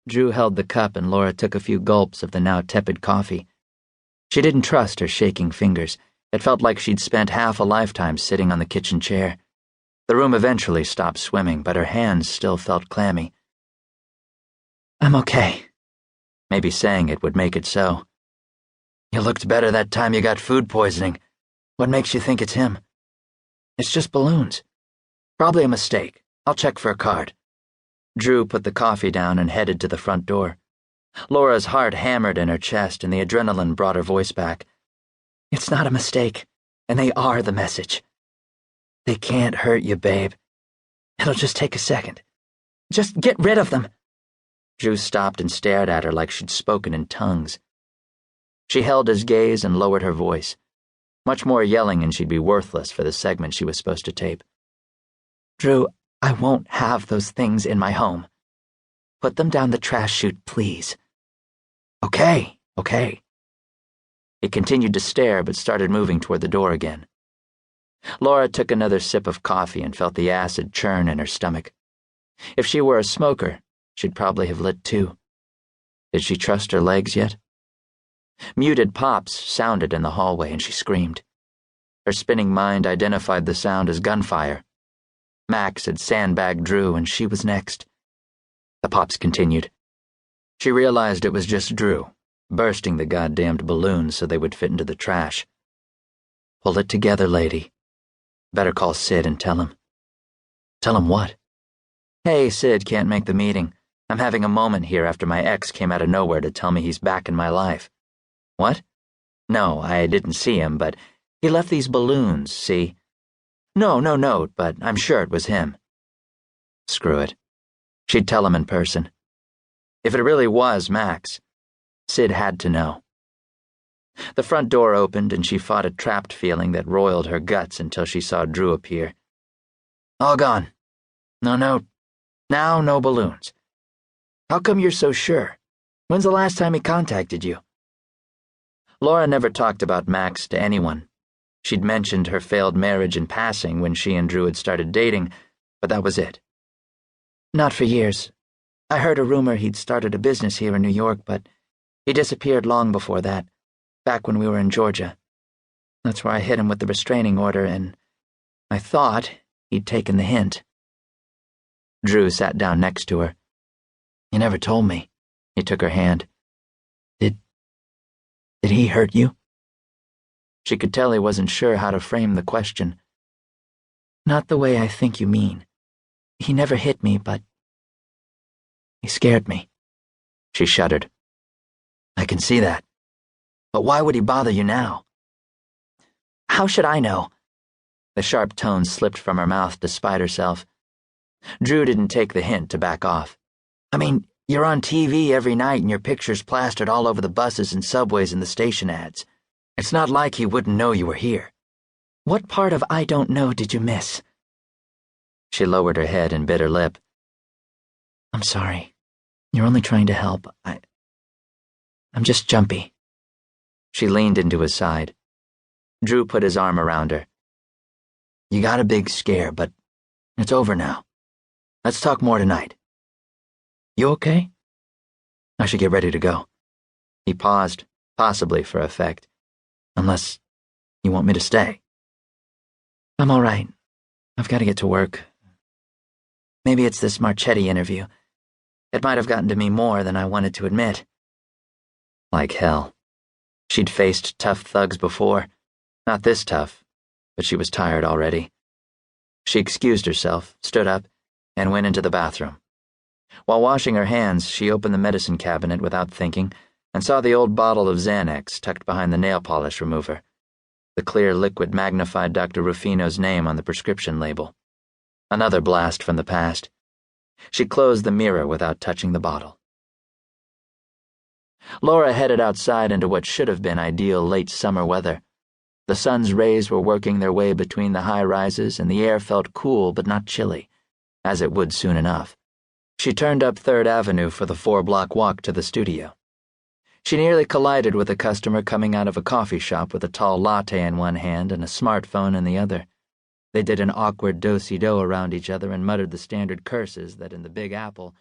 Drew held the cup and Laura took a few gulps of the now tepid coffee. She didn't trust her shaking fingers. It felt like she'd spent half a lifetime sitting on the kitchen chair. The room eventually stopped swimming, but her hands still felt clammy. "I'm okay." Maybe saying it would make it so. "You looked better that time you got food poisoning. What makes you think it's him?" "It's just balloons. Probably a mistake. I'll check for a card." Drew put the coffee down and headed to the front door. Laura's heart hammered in her chest and the adrenaline brought her voice back. "It's not a mistake, and they are the message. They can't hurt you, babe. It'll just take a second. Just get rid of them." Drew stopped and stared at her like she'd spoken in tongues. She held his gaze and lowered her voice. Much more yelling and she'd be worthless for the segment she was supposed to tape. "Drew, I won't have those things in my home. Put them down the trash chute, please." Okay. He continued to stare but started moving toward the door again. Laura took another sip of coffee and felt the acid churn in her stomach. If she were a smoker, she'd probably have lit too. Did she trust her legs yet? Muted pops sounded in the hallway and she screamed. Her spinning mind identified the sound as gunfire. Max had sandbagged Drew and she was next. The pops continued. She realized it was just Drew, bursting the goddamned balloons so they would fit into the trash. "Pull it together, lady. Better call Sid and tell him." "Tell him what?" "Hey, Sid can't make the meeting. I'm having a moment here after my ex came out of nowhere to tell me he's back in my life." "What?" "No, I didn't see him, but he left these balloons, see?" No, but I'm sure it was him." Screw it. She'd tell him in person. If it really was Max, Sid had to know. The front door opened and she fought a trapped feeling that roiled her guts until she saw Drew appear. "All gone. No balloons. How come you're so sure? When's the last time he contacted you?" Laura never talked about Max to anyone. She'd mentioned her failed marriage in passing when she and Drew had started dating, but that was it. "Not for years. I heard a rumor he'd started a business here in New York, but he disappeared long before that, back when we were in Georgia. That's where I hit him with the restraining order, and I thought he'd taken the hint." Drew sat down next to her. "You never told me." He took her hand. Did he hurt you?" She could tell he wasn't sure how to frame the question. "Not the way I think you mean. He never hit me, but he scared me." She shuddered. "I can see that. But why would he bother you now?" "How should I know?" The sharp tone slipped from her mouth despite herself. Drew didn't take the hint to back off. "I mean, you're on TV every night and your picture's plastered all over the buses and subways and the station ads. It's not like he wouldn't know you were here." "What part of I don't know did you miss?" She lowered her head and bit her lip. "I'm sorry. You're only trying to help. I'm just jumpy." She leaned into his side. Drew put his arm around her. "You got a big scare, but it's over now. Let's talk more tonight. You okay?" "I should get ready to go." He paused, possibly for effect. "Unless you want me to stay." "I'm all right. I've got to get to work. Maybe it's this Marchetti interview. It might have gotten to me more than I wanted to admit." Like hell. She'd faced tough thugs before. Not this tough, but she was tired already. She excused herself, stood up, and went into the bathroom. While washing her hands, she opened the medicine cabinet without thinking and saw the old bottle of Xanax tucked behind the nail polish remover. The clear liquid magnified Dr. Rufino's name on the prescription label. Another blast from the past. She closed the mirror without touching the bottle. Laura headed outside into what should have been ideal late summer weather. The sun's rays were working their way between the high rises and the air felt cool but not chilly, as it would soon enough. She turned up 3rd Avenue for the 4-block walk to the studio. She nearly collided with a customer coming out of a coffee shop with a tall latte in one hand and a smartphone in the other. They did an awkward do-si-do around each other and muttered the standard curses that in the Big Apple